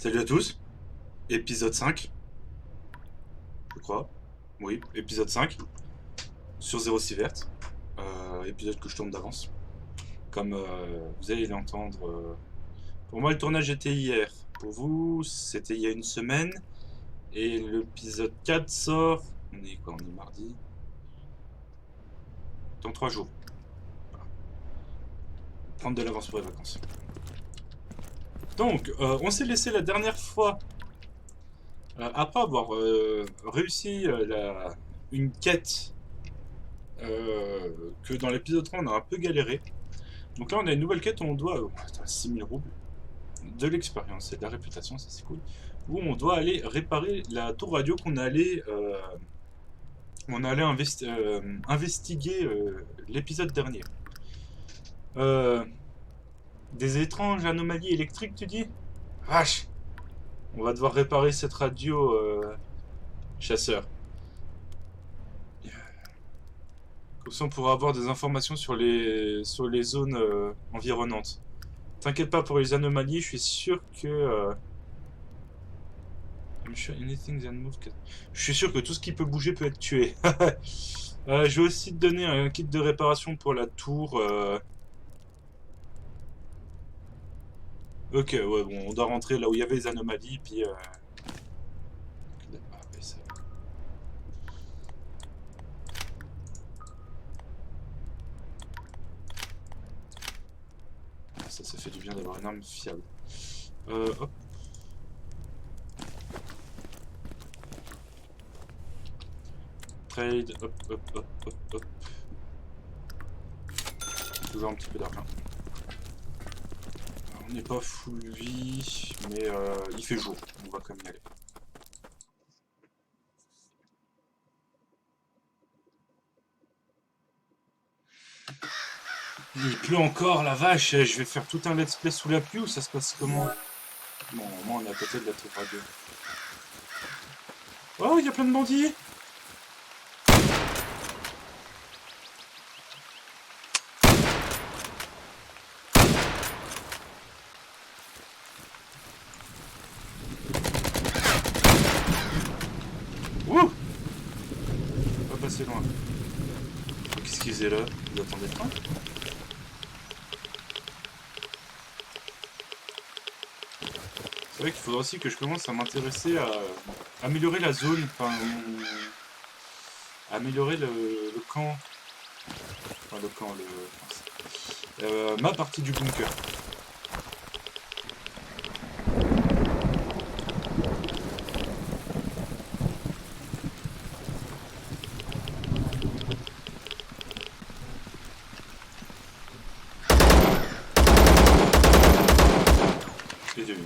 Salut à tous, épisode 5, je crois. Oui, épisode 5, sur Zero Sievert. Épisode que je tourne d'avance. Comme vous allez l'entendre, pour moi le tournage était hier. Pour vous, c'était il y a une semaine. Et l'épisode 4 sort, on est quoi, on est mardi, dans 3 jours. Voilà. Prendre de l'avance pour les vacances. Donc, on s'est laissé la dernière fois, après avoir réussi une quête que dans l'épisode 3 on a un peu galéré. Donc là on a une nouvelle quête où on doit... 6000 roubles, de l'expérience et de la réputation, ça c'est cool. Où on doit aller réparer la tour radio on allait investiguer l'épisode dernier. Euh, des étranges anomalies électriques, tu dis? Vache. On va devoir réparer cette radio chasseur. Comme ça on pourra avoir des informations sur les zones environnantes. T'inquiète pas pour les anomalies, je suis sûr que... I'm sure anything that moves je suis sûr que tout ce qui peut bouger peut être tué. Je vais aussi te donner un kit de réparation pour la tour. Ok, ouais, bon, on doit rentrer là où il y avait les anomalies, puis... Ah, ouais, ça fait du bien d'avoir une arme fiable. Hop. Trade, hop, hop, hop, hop, hop. Toujours un petit peu d'argent. On n'est pas full vie, mais il fait jour, on va quand même y aller. Il pleut encore, la vache, je vais faire tout un let's play sous la pluie ou ça se passe comment? Bon, au moins on est à côté de la tour radio. Oh, il y a plein de bandits! Ouh! Pas passer loin. Qu'est-ce qu'ils faisaient là? Ils attendaient le train? C'est vrai qu'il faudra aussi que je commence à m'intéresser à améliorer la zone, enfin, améliorer le camp, enfin le camp, ma partie du bunker. Et j'ai vu.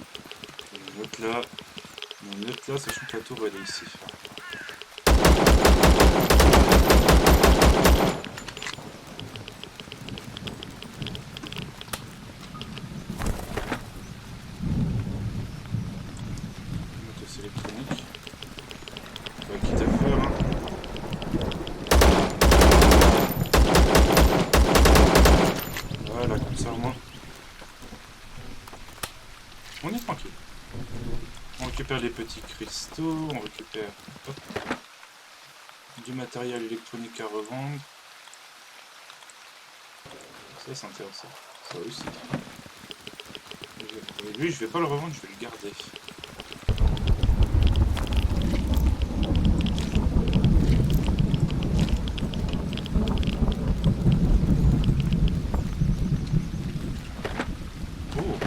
On note là, sachant que la tour elle est ici. Motos électroniques. Bah, quitte à faire, hein. Voilà, comme ça au moins. On est tranquille. On récupère les petits cristaux, on récupère hop, du matériel électronique à revendre. Ça c'est intéressant. Ça aussi. Et lui je vais pas le revendre, je vais le garder. Oh.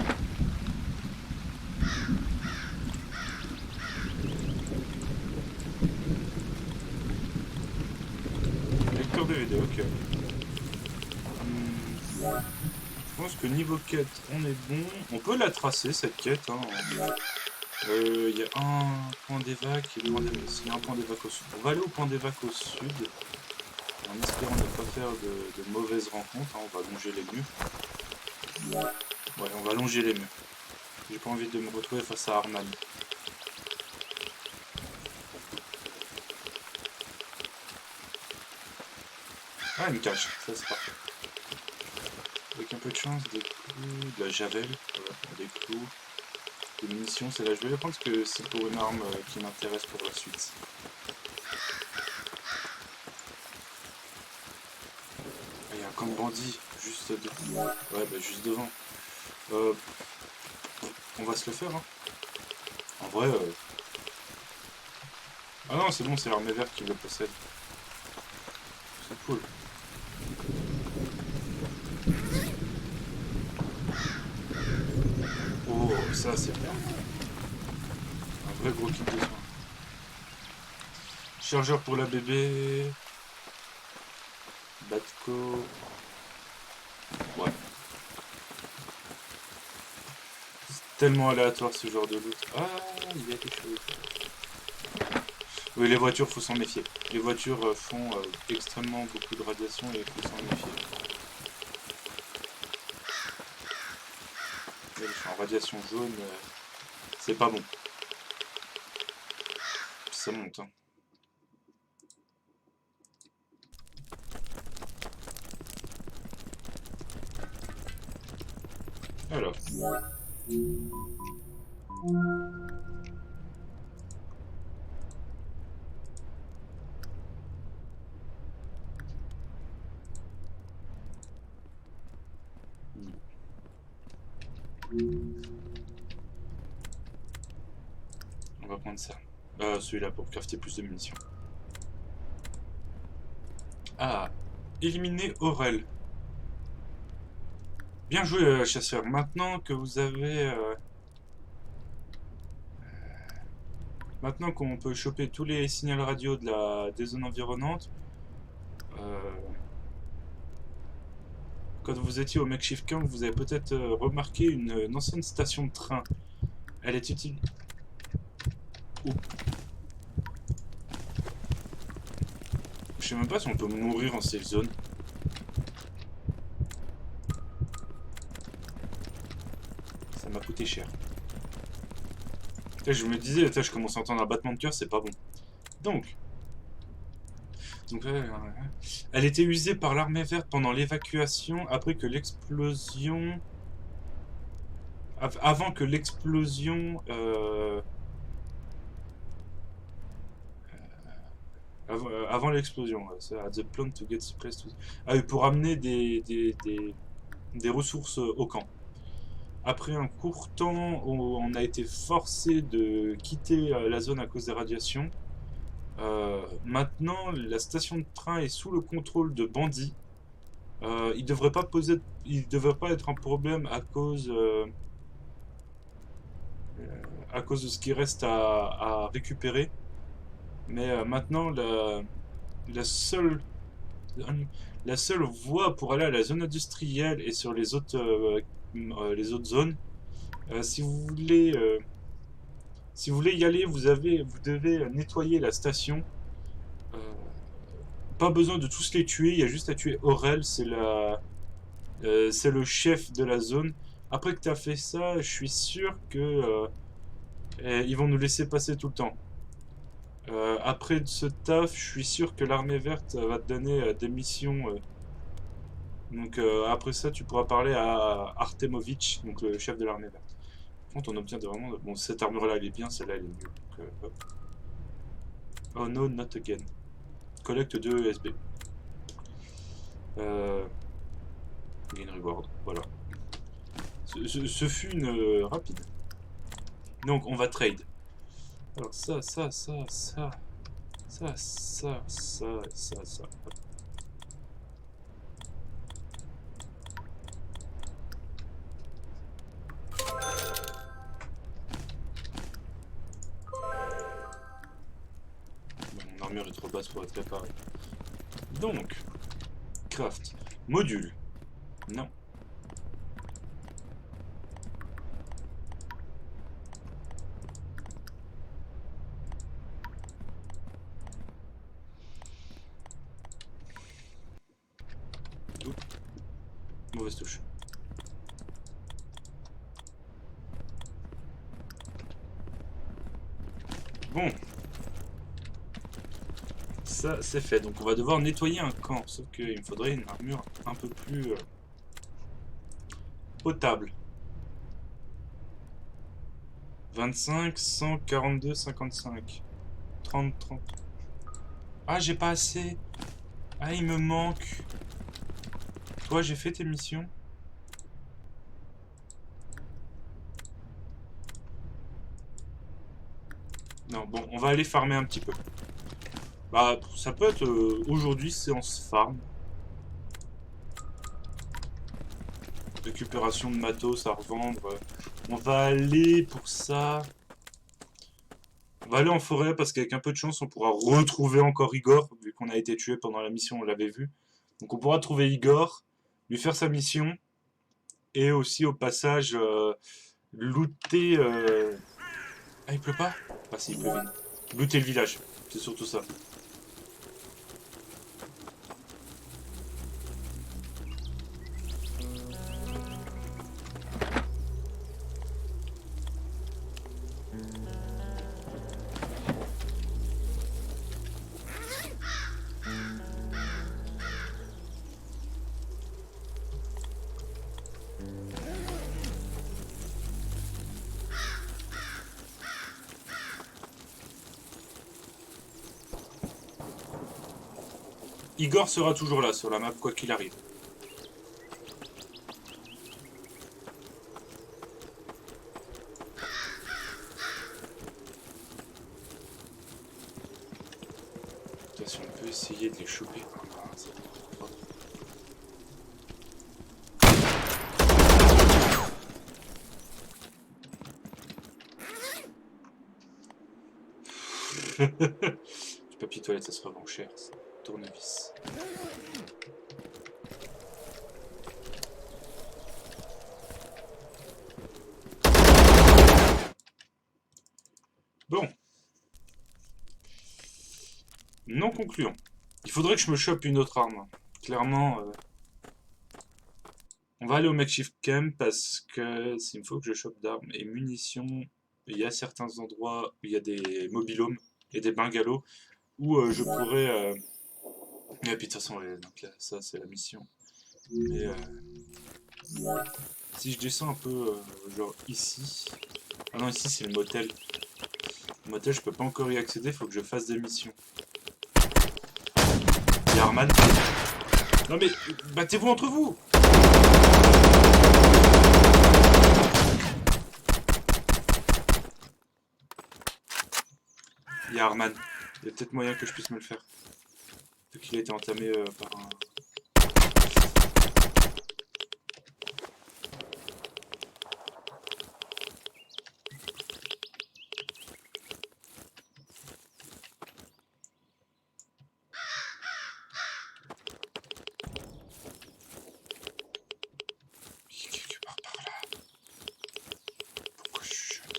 Lecteur de vidéo, ok. Je pense que niveau quête, on est bon. On peut la tracer cette quête. Hein. Il y a un point d'évac et il y a un point d'évac au sud. On va aller au point d'évac au sud en espérant ne pas faire de mauvaises rencontres. Hein. On va longer les murs. Ouais, on va longer les murs. J'ai pas envie de me retrouver face à Arman. Ah, il me cache, ça c'est parfait. Avec un peu de chance, des clous, de la javel, voilà, des clous. de munitions, c'est là. Je vais les prendre parce que c'est pour une arme qui m'intéresse pour la suite. Ah, il y a un camp de bandits juste devant. Ouais, bah juste devant. On va se le faire, hein. En vrai... Ah non, c'est bon, c'est l'armée verte qui le possède. C'est cool. Oh, ça c'est bien. Un vrai gros kit de soins. Chargeur pour la bébé. Batco. Ouais. C'est tellement aléatoire ce genre de loot. Ah, il y a quelque chose. Oui, les voitures, faut s'en méfier. Les voitures font extrêmement beaucoup de radiation et il faut s'en méfier. Elles sont en radiation jaune, c'est pas bon. Ça monte, hein. Alors. On va prendre ça. Celui-là pour crafter plus de munitions. Ah, éliminer Aurel. Bien joué, chasseur. Maintenant que vous avez... Maintenant qu'on peut choper tous les signaux radio des zones environnantes, quand vous étiez au Makeshift Camp, vous avez peut-être remarqué une ancienne station de train. Elle est utile. Je sais même pas si on peut mourir en safe zone. Ça m'a coûté cher. Je me disais, je commence à entendre un battement de cœur, c'est pas bon. Donc, elle était usée par l'armée verte pendant l'évacuation après que l'explosion... Avant que l'explosion... Avant l'explosion, the plan to get supplies to... Ah oui, pour amener des ressources au camp. Après un court temps où on a été forcé de quitter la zone à cause des radiations, maintenant la station de train est sous le contrôle de bandits. Il devrait pas être un problème à cause de ce qui reste à récupérer. Mais maintenant la seule la seule voie pour aller à la zone industrielle et sur les autres zones, si vous voulez y aller, vous devez nettoyer la station. Euh, Pas besoin de tous les tuer, il y a juste à tuer Aurel, c'est le chef de la zone. Après que tu as fait ça, je suis sûr que ils vont nous laisser passer tout le temps. Après ce taf, je suis sûr que l'armée verte va te donner des missions. Donc après ça, tu pourras parler à Artemovitch, donc le chef de l'armée verte. Par contre, on obtient vraiment... Bon, cette armure-là, elle est bien, celle-là, elle est mieux. Donc, hop. Oh no, not again. Collecte 2 ESB. Gain reward, voilà. Ce fut une rapide. Donc, on va trade. Alors, ça, ça, ça, ça. Ça, ça, ça, ça, ça. Hop. Mon armure est trop basse pour être réparée. Donc, craft. Module. Non. Oups. Mauvaise touche. Bon. Ça, c'est fait. Donc on va devoir nettoyer un camp. Sauf qu'il me faudrait une armure un peu plus potable. 25, 142, 55. 30, 30. Ah, j'ai pas assez. Ah, il me manque. Toi, j'ai fait tes missions. Non, bon, on va aller farmer un petit peu. Bah, ça peut être aujourd'hui séance farm. Récupération de matos à revendre. On va aller pour ça. On va aller en forêt parce qu'avec un peu de chance, on pourra retrouver encore Igor, vu qu'on a été tué pendant la mission, on l'avait vu. Donc on pourra trouver Igor, lui faire sa mission, et aussi au passage looter... Ah, il pleut pas? Ah si, il pleut vite. Looter le village, c'est surtout ça. Igor sera toujours là sur la map, quoi qu'il arrive. Si on peut essayer de les choper. Ah, ça va pas. Du papier toilette, ça se revend cher. Ça. Tournevis. Bon. Non concluant. Il faudrait que je me chope une autre arme. Clairement, on va aller au makeshift camp parce que s'il me faut que je chope d'armes et munitions, il y a certains endroits où il y a des mobilhomes et des bungalows où je pourrais... Et puis de toute façon, donc là, ça c'est la mission. Mais si je descends un peu, genre ici... Ah non, ici c'est le motel. Le motel, je peux pas encore y accéder, faut que je fasse des missions. Il y a Arman. Non mais, battez-vous entre vous! Il y a Arman. Il y a peut-être moyen que je puisse me le faire. Vu qu'il a été entamé par un... Il est quelque part par là. Pourquoi je suis jeune?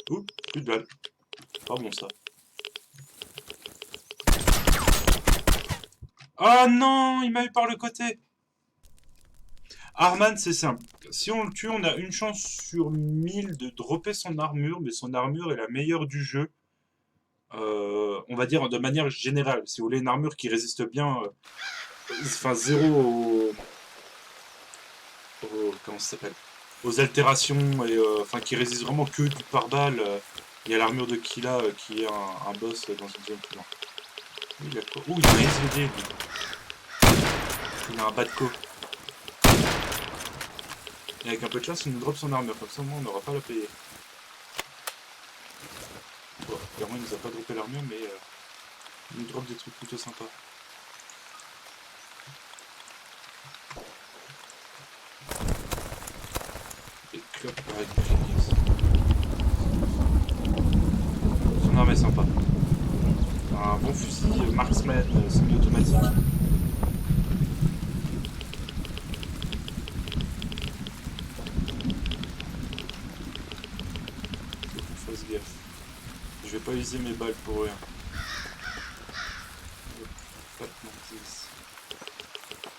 Ouh, plus de balles. Pas bon ça. Ah non, il m'a eu par le côté. Arman, c'est simple. Si on le tue, on a une chance sur 1000 de dropper son armure, mais son armure est la meilleure du jeu. On va dire de manière générale. Si vous voulez une armure qui résiste bien, enfin zéro comment ça s'appelle? Aux altérations et enfin qui résiste vraiment que du pare-balles. Il y a l'armure de Killa qui est un boss dans une zone plus loin. Il a quoi? Oh, il a un SVD lui. Il a un Badco. Et avec un peu de chance, il nous drop son armure. Comme ça, au moins, on n'aura pas à la payer. Bon, clairement, il nous a pas droppé l'armure, mais il nous drop des trucs plutôt sympas. Et clope avec Phoenix. Son arme est sympa. Un bon fusil marksman semi-automatique. Je vais pas user mes balles pour rien.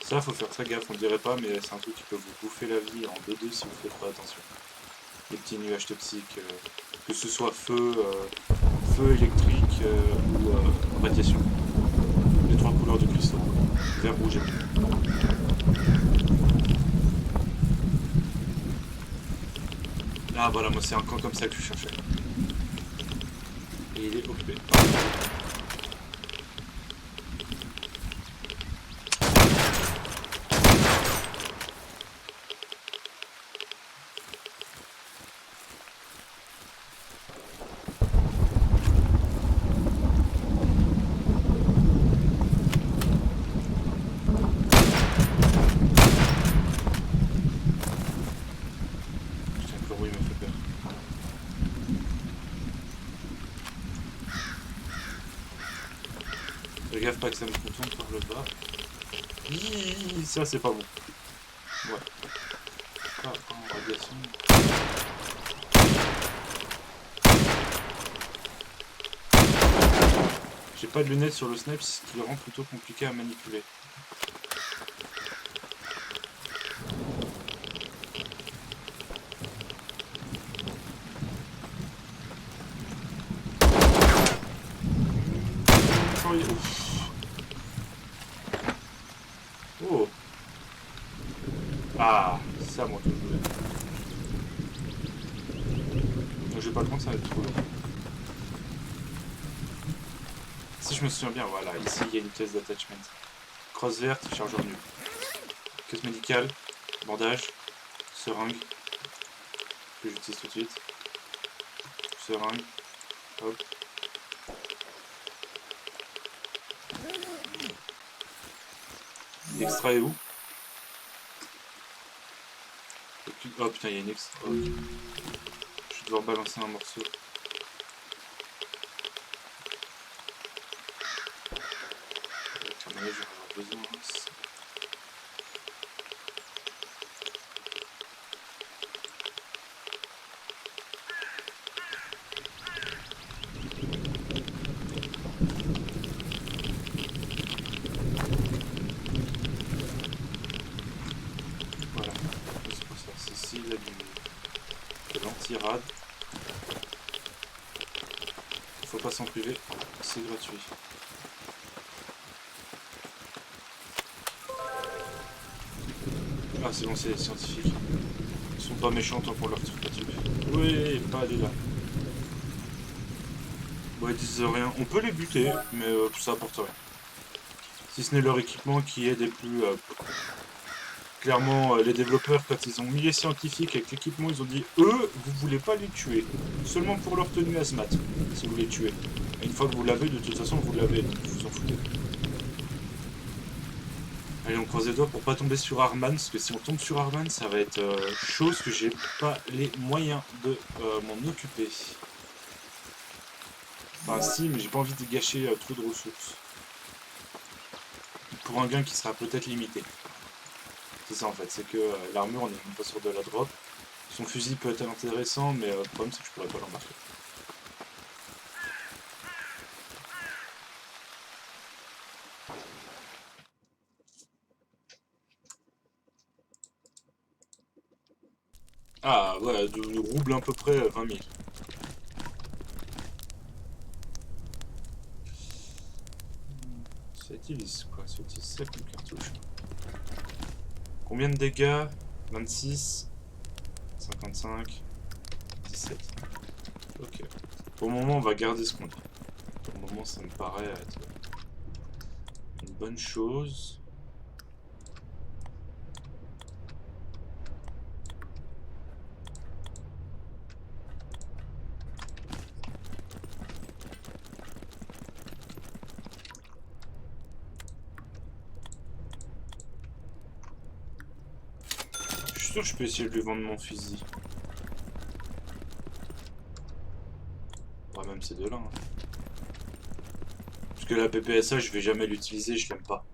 Ça, faut faire très gaffe, on dirait pas, mais c'est un truc qui peut vous bouffer la vie en 2-2 si vous faites pas attention. Les petits nuages toxiques, que ce soit feu, feu électrique ou radiation. Les trois couleurs de cristaux, vert, rouge et bleu. Ah voilà, moi c'est un camp comme ça que je cherchais. Et il est occupé. Putain, le bruit me fait peur. Fais gaffe pas que ça me contourne par le bas. Hihihi, ça c'est pas bon. Ouais. Pas en radiation. J'ai pas de lunettes sur le snipe, ce qui le rend plutôt compliqué à manipuler. Oh. Ah, c'est à moi que je voulais. J'ai pas le temps que ça va être trop long. Si je me souviens bien, voilà, ici il y a une pièce d'attachment. Crosse verte, chargeur nul. Caisse médicale, bandage, seringue, que j'utilise tout de suite. Seringue, hop. L'extra est où? Oh putain, il y a une extra. Oh. Je vais devoir balancer un morceau. J'en ai besoin. Voilà, c'est pour ça. Ceci, il y a de l'anti-rad. Faut pas s'en priver, c'est gratuit. Ah c'est bon, c'est les scientifiques. Ils sont pas méchants tant qu'on leur tire pas dessus. Oui, pas aller là. Bon, ils disent rien. On peut les buter, mais ça apporte rien. Si ce n'est leur équipement qui est des plus... clairement, les développeurs, quand ils ont mis les scientifiques avec l'équipement, ils ont dit eux, vous voulez pas les tuer. Seulement pour leur tenue hazmat, si vous les tuez. Et une fois que vous l'avez, de toute façon, vous l'avez, donc vous en foutez. Allez, on croise les doigts pour pas tomber sur Arman, parce que si on tombe sur Arman, ça va être chose que j'ai pas les moyens de m'en occuper. Enfin si, mais j'ai pas envie de gâcher trop de ressources. Pour un gain qui sera peut-être limité. C'est ça en fait, c'est que l'armure, on n'est même pas sûr de la drop. Son fusil peut être intéressant, mais le problème c'est que je pourrais pas l'embarquer. Ah ouais, de rouble à peu près 20 000. Ça utilise quoi? Ça utilise ça comme cartouche. Combien de dégâts? 26, 55, 17. Ok. Pour le moment, on va garder ce qu'on a. Pour le moment, ça me paraît être une bonne chose. Je suis sûr que je peux essayer de lui vendre mon fusil. Ouais, même ces deux-là. Hein. Parce que la PPSA, je vais jamais l'utiliser, je l'aime pas.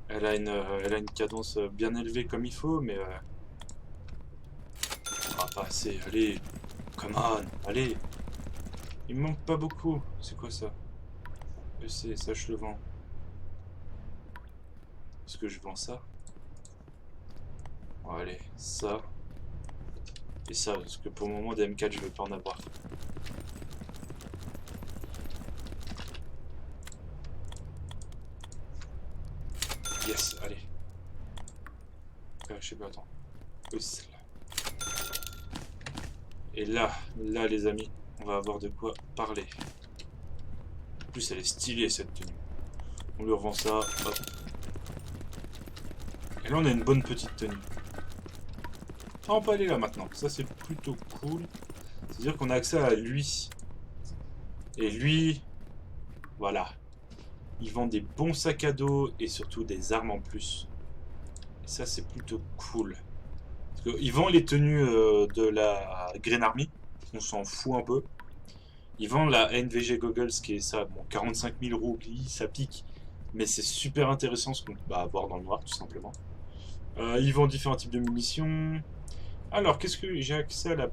Elle a une cadence bien élevée comme il faut, mais... Ah, pas assez, allez. Come on, allez. Il me manque pas beaucoup. C'est quoi ça? C'est ça, je le vends. Est-ce que je vends ça? Bon, allez, ça. Et ça, parce que pour le moment, des M4, je vais pas en avoir. Yes, allez. Je sais pas, attends. Oui, c'est celle-là. Et là, les amis, on va avoir de quoi parler. En plus, elle est stylée, cette tenue. On lui revend ça, hop. Et là, on a une bonne petite tenue. Enfin, on peut aller là maintenant. Ça, c'est plutôt cool. C'est-à-dire qu'on a accès à lui. Et lui, voilà. Il vend des bons sacs à dos et surtout des armes en plus. Et ça, c'est plutôt cool. Parce qu'il vend les tenues de la Green Army. On s'en fout un peu. Il vend la NVG Goggles, qui est ça, bon, 45 000 roupies, ça pique. Mais c'est super intéressant ce qu'on va avoir dans le noir, tout simplement. Il vend différents types de munitions. Alors, qu'est-ce que j'ai accès à la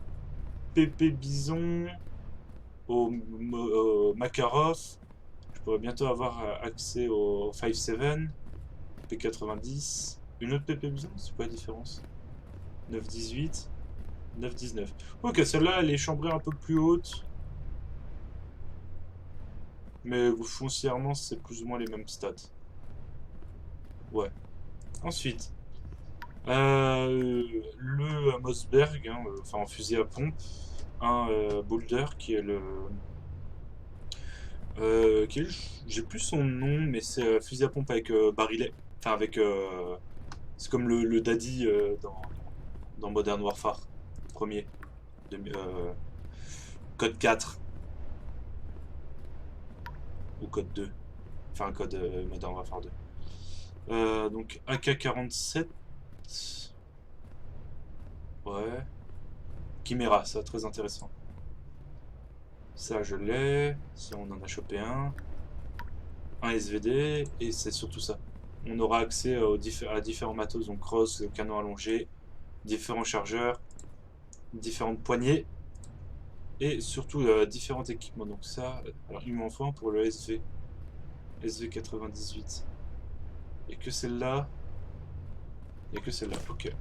PP Bison, au Makarov. Je pourrais bientôt avoir accès au 5.7, P90. Une autre PP Bison, c'est quoi la différence? 9.18, 9.19. Ok, celle-là, elle est chambrée un peu plus haute. Mais foncièrement, c'est plus ou moins les mêmes stats. Ouais. Ensuite, le Mossberg, hein, enfin en fusil à pompe, un Boulder qui est le. J'ai plus son nom, mais c'est fusil à pompe avec barillet. Enfin, avec. C'est comme le Daddy dans Modern Warfare, premier. Code 4. Ou code 2. Enfin, code Modern Warfare 2. Donc AK-47. Ouais. Chimera, ça très intéressant. Ça je l'ai. Si on en a chopé un. Un SVD. Et c'est surtout ça. On aura accès à différents matos, donc cross, canon allongé, différents chargeurs, différentes poignées. Et surtout différents équipements. Donc ça, alors il m'en faut un pour le SV. SV98. Et que celle-là. Et que celle-là, ok.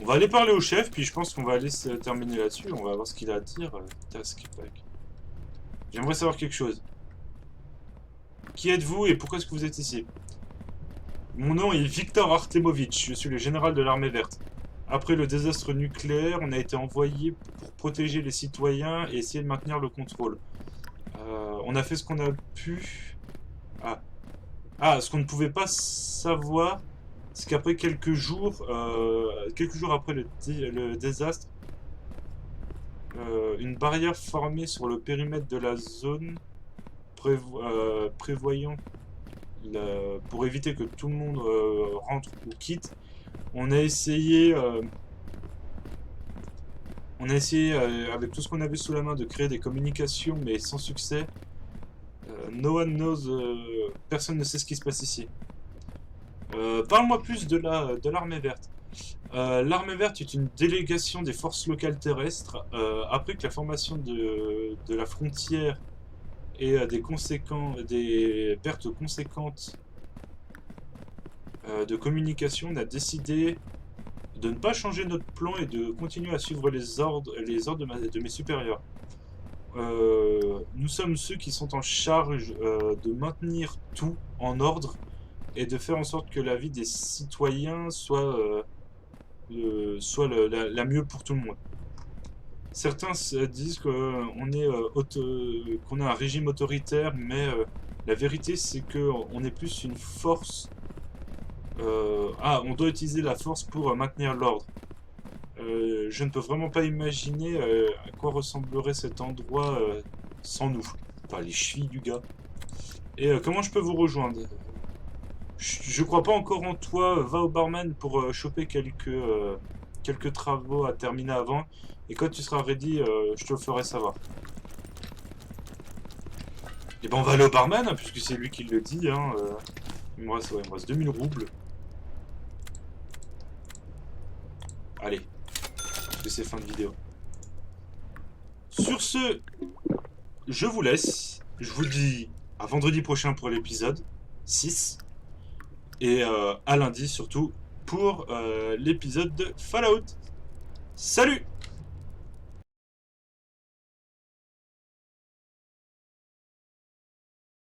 On va aller parler au chef, puis je pense qu'on va aller se terminer là-dessus. On va voir ce qu'il a à dire. Task pack. J'aimerais savoir quelque chose. Qui êtes-vous et pourquoi est-ce que vous êtes ici? Mon nom est Viktor Artemovitch. Je suis le général de l'armée verte. Après le désastre nucléaire, on a été envoyé pour protéger les citoyens et essayer de maintenir le contrôle. On a fait ce qu'on a pu. Ce qu'on ne pouvait pas savoir, c'est qu'après quelques jours après le désastre, une barrière formée sur le périmètre de la zone prévoyant pour éviter que tout le monde rentre ou quitte, on a essayé avec tout ce qu'on avait sous la main de créer des communications, mais sans succès. No one knows, personne ne sait ce qui se passe ici. Parle-moi plus de l'armée verte. L'armée verte est une délégation des forces locales terrestres. Après que la formation de la frontière et des pertes conséquentes de communication, on a décidé de ne pas changer notre plan et de continuer à suivre les ordres de mes supérieurs. Nous sommes ceux qui sont en charge de maintenir tout en ordre et de faire en sorte que la vie des citoyens soit la mieux pour tout le monde. Certains disent qu'on a un régime autoritaire, mais la vérité c'est qu'on est plus une force. On doit utiliser la force pour maintenir l'ordre. Je ne peux vraiment pas imaginer à quoi ressemblerait cet endroit sans nous. Enfin, les chevilles du gars. Et comment je peux vous rejoindre? Je crois pas encore en toi. Va au barman pour choper quelques travaux à terminer avant. Et quand tu seras ready, je te le ferai savoir. Et ben on va aller au barman, hein, puisque c'est lui qui le dit. Hein, il me reste 2000 roubles. Allez. Parce que c'est fin de vidéo. Sur ce, je vous laisse. Je vous dis à vendredi prochain pour l'épisode 6. Et à lundi surtout pour l'épisode de Fallout. Salut!